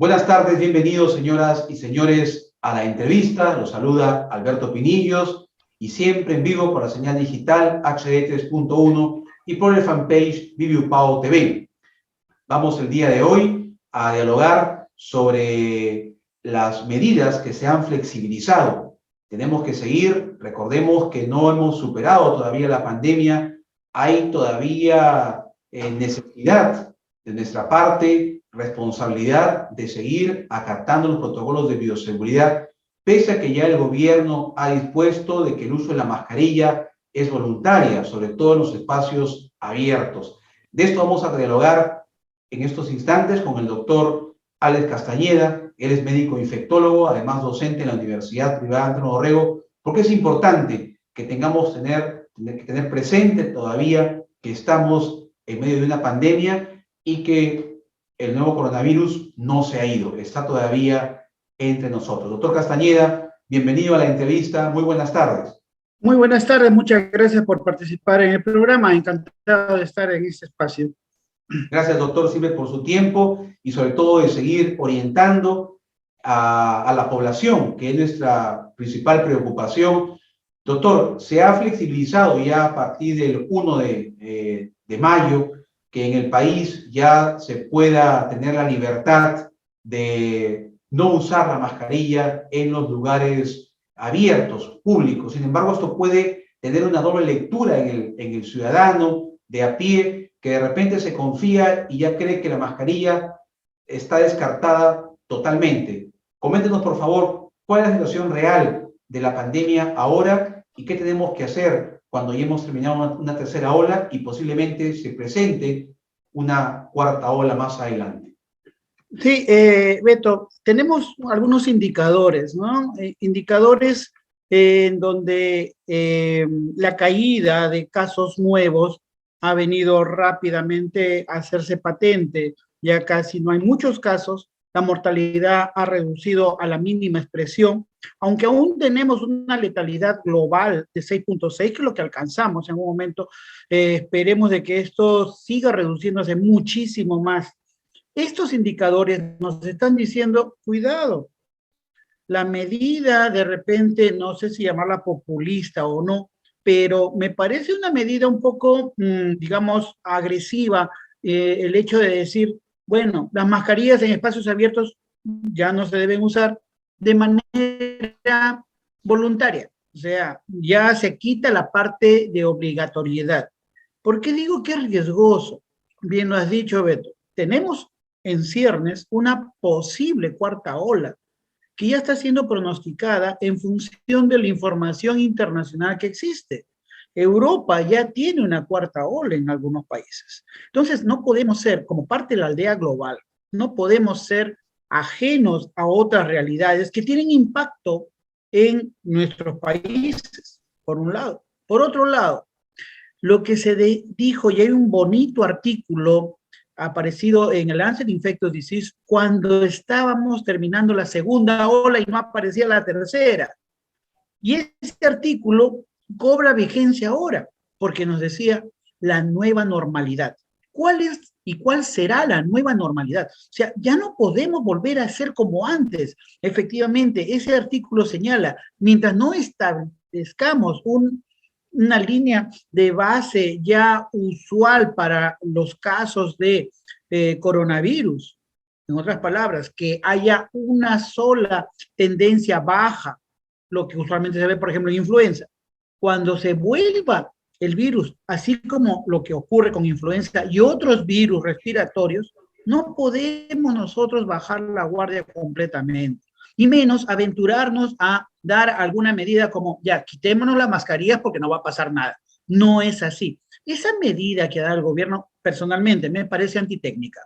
Buenas tardes, bienvenidos señoras y señores a la entrevista. Los saluda Alberto Pinillos y siempre en vivo por la señal digital HD 3.1 y por el fanpage Viviupao TV. Vamos el día de hoy a dialogar sobre las medidas que se han flexibilizado. Tenemos que seguir, recordemos que no hemos superado todavía la pandemia, hay todavía necesidad de nuestra parte, responsabilidad de seguir acatando los protocolos de bioseguridad, pese a que ya el gobierno ha dispuesto de que el uso de la mascarilla es voluntaria, sobre todo en los espacios abiertos. De esto vamos a dialogar en estos instantes con el doctor Alex Castañeda. Él es médico infectólogo, además docente en la Universidad Privada Antonio Dorrego, porque es importante que tengamos que tener presente todavía que estamos en medio de una pandemia y que el nuevo coronavirus no se ha ido, está todavía entre nosotros. Doctor Castañeda, bienvenido a la entrevista, muy buenas tardes. Muy buenas tardes, muchas gracias por participar en el programa, encantado de estar en este espacio. Gracias, doctor Silver, por su tiempo y sobre todo de seguir orientando a la población, que es nuestra principal preocupación. Doctor, se ha flexibilizado ya a partir del 1 de mayo que en el país ya se pueda tener la libertad de no usar la mascarilla en los lugares abiertos, públicos. Sin embargo, esto puede tener una doble lectura en el ciudadano de a pie, que de repente se confía y ya cree que la mascarilla está descartada totalmente. Coméntenos, por favor, cuál es la situación real de la pandemia ahora y qué tenemos que hacer cuando ya hemos terminado una tercera ola y posiblemente se presente una cuarta ola más adelante. Sí, Beto, tenemos algunos indicadores, ¿no? Indicadores en donde la caída de casos nuevos ha venido rápidamente a hacerse patente. Ya casi no hay muchos casos, la mortalidad ha reducido a la mínima expresión, aunque aún tenemos una letalidad global de 6.6, que es lo que alcanzamos en un momento. Esperemos de que esto siga reduciéndose muchísimo más. Estos indicadores nos están diciendo, cuidado, la medida de repente, no sé si llamarla populista o no, pero me parece una medida un poco, digamos, agresiva, el hecho de decir, bueno, las mascarillas en espacios abiertos ya no se deben usar de manera voluntaria, o sea, ya se quita la parte de obligatoriedad. ¿Por qué digo que es riesgoso? Bien lo has dicho, Beto, tenemos en ciernes una posible cuarta ola que ya está siendo pronosticada en función de la información internacional que existe. Europa ya tiene una cuarta ola en algunos países. Entonces, no podemos ser, como parte de la aldea global, no podemos ser ajenos a otras realidades que tienen impacto en nuestros países, por un lado. Por otro lado, lo que se dijo, y hay un bonito artículo aparecido en el Lancet Infectious Disease cuando estábamos terminando la segunda ola y no aparecía la tercera. Y este artículo cobra vigencia ahora, porque nos decía la nueva normalidad. ¿Cuál es y cuál será la nueva normalidad? O sea, ya no podemos volver a ser como antes. Efectivamente, ese artículo señala, mientras no establezcamos una línea de base ya usual para los casos de coronavirus, en otras palabras, que haya una sola tendencia baja, lo que usualmente se ve, por ejemplo, en influenza. Cuando se vuelva el virus, así como lo que ocurre con influenza y otros virus respiratorios, no podemos nosotros bajar la guardia completamente, y menos aventurarnos a dar alguna medida como, ya, quitémonos las mascarillas porque no va a pasar nada. No es así. Esa medida que da el gobierno, personalmente, me parece antitécnica.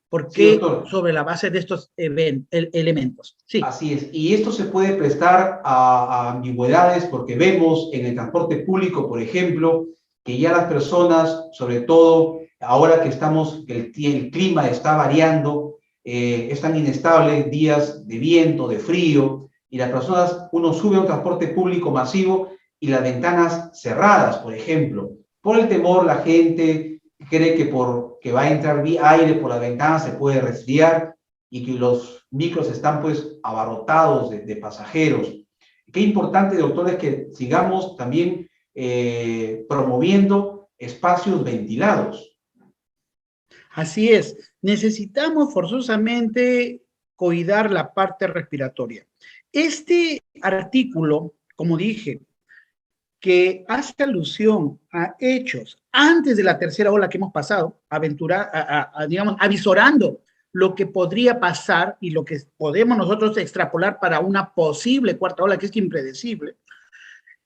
¿Por qué? Sí, sobre la base de estos elementos. Sí. Así es. Y esto se puede prestar a ambigüedades porque vemos en el transporte público, por ejemplo, que ya las personas, sobre todo ahora que el clima está variando, es tan inestable, días de viento, de frío, y las personas, uno sube a un transporte público masivo y las ventanas cerradas, por ejemplo. Por el temor, la gente cree que porque va a entrar aire por la ventana se puede resfriar. y que los micros están pues abarrotados de pasajeros. Qué importante, doctor, es que sigamos también promoviendo espacios ventilados. Así es, necesitamos forzosamente cuidar la parte respiratoria. Este artículo, como dije, que hace alusión a hechos antes de la tercera ola que hemos pasado, digamos, avisorando lo que podría pasar y lo que podemos nosotros extrapolar para una posible cuarta ola, que es impredecible,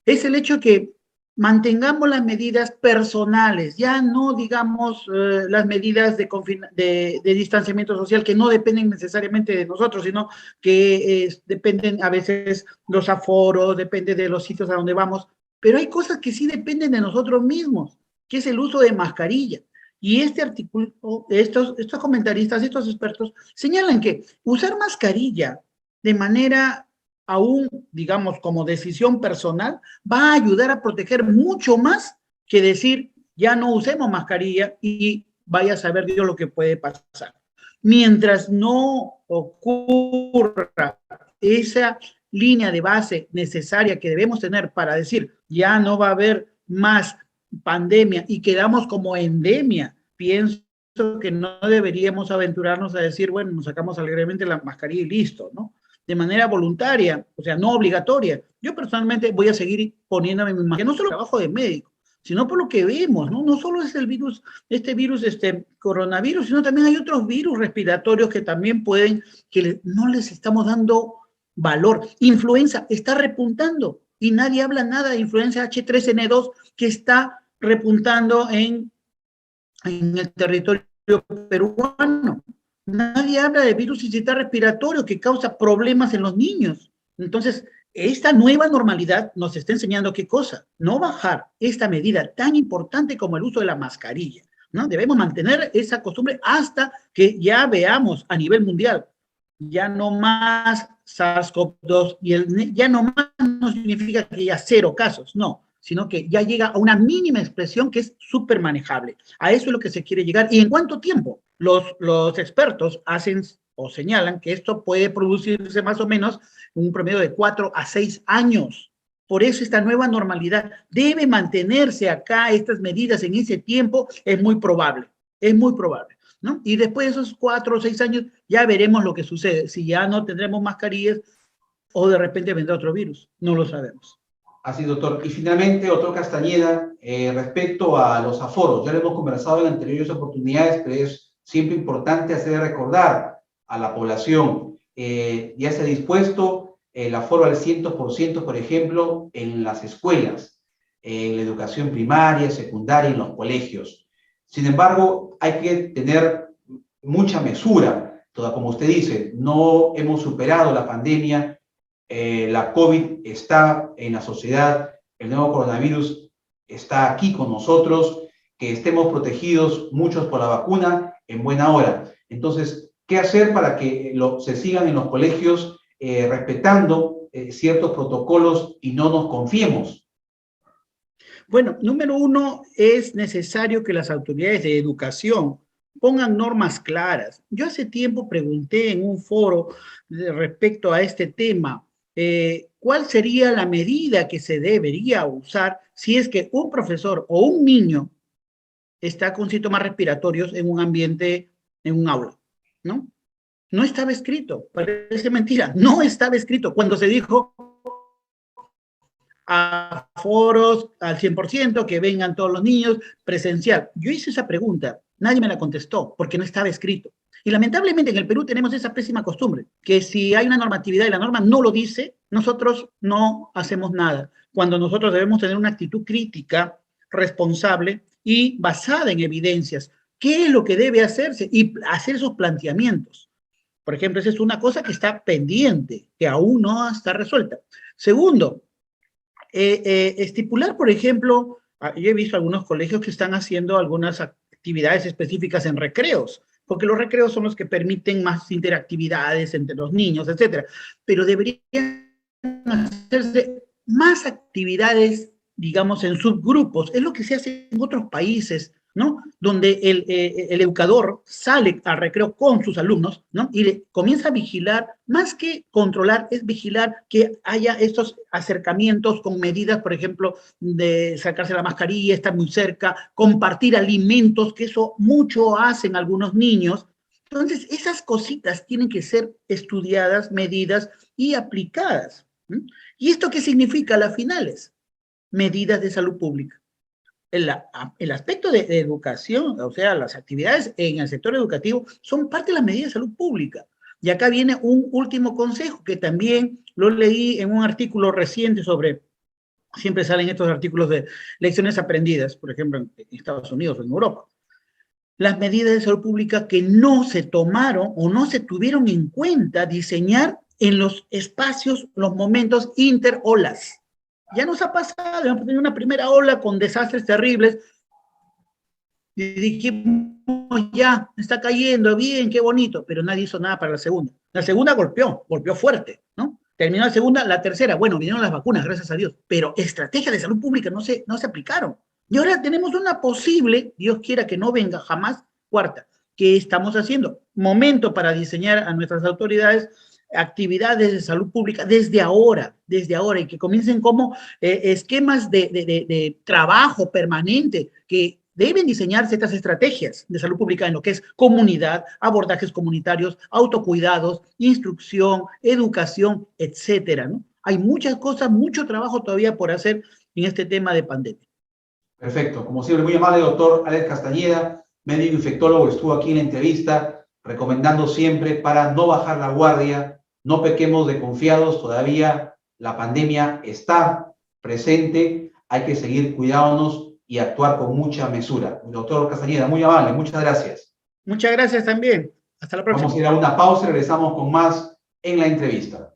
es el hecho que mantengamos las medidas personales, ya no digamos las medidas de distanciamiento social que no dependen necesariamente de nosotros, sino que dependen a veces los aforos, depende de los sitios a donde vamos, pero hay cosas que sí dependen de nosotros mismos, que es el uso de mascarilla. Y este artículo, estos comentaristas, estos expertos, señalan que usar mascarilla de manera aún, digamos, como decisión personal, va a ayudar a proteger mucho más que decir, ya no usemos mascarilla y vaya a saber Dios lo que puede pasar. Mientras no ocurra esa línea de base necesaria que debemos tener para decir, ya no va a haber más pandemia y quedamos como endemia, pienso que no deberíamos aventurarnos a decir, bueno, nos sacamos alegremente la mascarilla y listo, ¿no? De manera voluntaria, o sea, no obligatoria. Yo personalmente voy a seguir poniéndome mi mascarilla, no solo trabajo de médico, sino por lo que vemos, ¿no? No solo es el virus, este coronavirus, sino también hay otros virus respiratorios que también pueden, que no les estamos dando valor. Influenza está repuntando y nadie habla nada de influenza H3N2 que está repuntando en el territorio peruano. Nadie habla de virus incisional respiratorio que causa problemas en los niños. Entonces, esta nueva normalidad nos está enseñando qué cosa, no bajar esta medida tan importante como el uso de la mascarilla, ¿no? Debemos mantener esa costumbre hasta que ya veamos a nivel mundial, ya no más SARS-CoV-2 y ya no más no significa que haya 0 casos, no, sino que ya llega a una mínima expresión que es súper manejable. A eso es lo que se quiere llegar. ¿Y en cuánto tiempo? Los expertos hacen o señalan que esto puede producirse más o menos en un promedio de 4 a 6 años. Por eso esta nueva normalidad debe mantenerse acá, estas medidas en ese tiempo, es muy probable, ¿no? Y después de esos 4 o 6 años ya veremos lo que sucede, si ya no tendremos mascarillas o de repente vendrá otro virus, no lo sabemos. Así, doctor. Y finalmente, doctor Castañeda, respecto a los aforos, ya lo hemos conversado en anteriores oportunidades, pero es siempre importante hacer recordar a la población, ya se ha dispuesto el aforo al 100%, por ejemplo, en las escuelas, en la educación primaria, secundaria, en los colegios. Sin embargo, hay que tener mucha mesura. Toda, como usted dice, no hemos superado la pandemia. La COVID está en la sociedad, el nuevo coronavirus está aquí con nosotros, que estemos protegidos muchos por la vacuna en buena hora. Entonces, ¿qué hacer para que se sigan en los colegios respetando ciertos protocolos y no nos confiemos? Bueno, número uno, es necesario que las autoridades de educación pongan normas claras. Yo hace tiempo pregunté en un foro respecto a este tema, ¿cuál sería la medida que se debería usar si es que un profesor o un niño está con síntomas respiratorios en un ambiente, en un aula, ¿no? No estaba escrito, parece mentira, no estaba escrito. Cuando se dijo a foros al 100%, que vengan todos los niños, presencial. Yo hice esa pregunta, nadie me la contestó, porque no estaba escrito. Y lamentablemente en el Perú tenemos esa pésima costumbre, que si hay una normatividad y la norma no lo dice, nosotros no hacemos nada, cuando nosotros debemos tener una actitud crítica, responsable y basada en evidencias. ¿Qué es lo que debe hacerse? Y hacer esos planteamientos. Por ejemplo, esa es una cosa que está pendiente, que aún no está resuelta. Segundo, estipular, por ejemplo, yo he visto algunos colegios que están haciendo algunas actividades específicas en recreos, porque los recreos son los que permiten más interactividades entre los niños, etcétera. Pero deberían hacerse más actividades, digamos, en subgrupos. Es lo que se hace en otros países, ¿no? Donde el educador sale al recreo con sus alumnos, ¿no? Y comienza a vigilar, más que controlar, es vigilar que haya estos acercamientos con medidas, por ejemplo, de sacarse la mascarilla, estar muy cerca, compartir alimentos, que eso mucho hacen algunos niños. Entonces, esas cositas tienen que ser estudiadas, medidas y aplicadas. ¿Sí? ¿Y esto qué significa a las finales? Medidas de salud pública. El aspecto de educación, o sea, las actividades en el sector educativo son parte de las medidas de salud pública. Y acá viene un último consejo que también lo leí en un artículo reciente sobre, siempre salen estos artículos de lecciones aprendidas, por ejemplo, en Estados Unidos o en Europa. Las medidas de salud pública que no se tomaron o no se tuvieron en cuenta diseñar en los espacios, los momentos interolas. Ya nos ha pasado, hemos tenido una primera ola con desastres terribles y dijimos, ya, está cayendo, bien, qué bonito, pero nadie hizo nada para la segunda. La segunda golpeó fuerte, ¿no? Terminó la segunda, la tercera, bueno, vinieron las vacunas, gracias a Dios, pero estrategias de salud pública no se aplicaron. Y ahora tenemos una posible, Dios quiera que no venga jamás, cuarta. ¿Qué estamos haciendo? Momento para diseñar a nuestras autoridades actividades de salud pública desde ahora, y que comiencen como esquemas de trabajo permanente que deben diseñarse estas estrategias de salud pública en lo que es comunidad, abordajes comunitarios, autocuidados, instrucción, educación, etcétera, ¿no? Hay muchas cosas, mucho trabajo todavía por hacer en este tema de pandemia. Perfecto. Como siempre, muy amable, doctor Alex Castañeda, médico infectólogo, estuvo aquí en la entrevista, recomendando siempre para no bajar la guardia, no pequemos de confiados, todavía la pandemia está presente, hay que seguir cuidándonos y actuar con mucha mesura. Doctor Castañeda, muy amable, muchas gracias. Muchas gracias también. Hasta la próxima. Vamos a ir a una pausa y regresamos con más en la entrevista.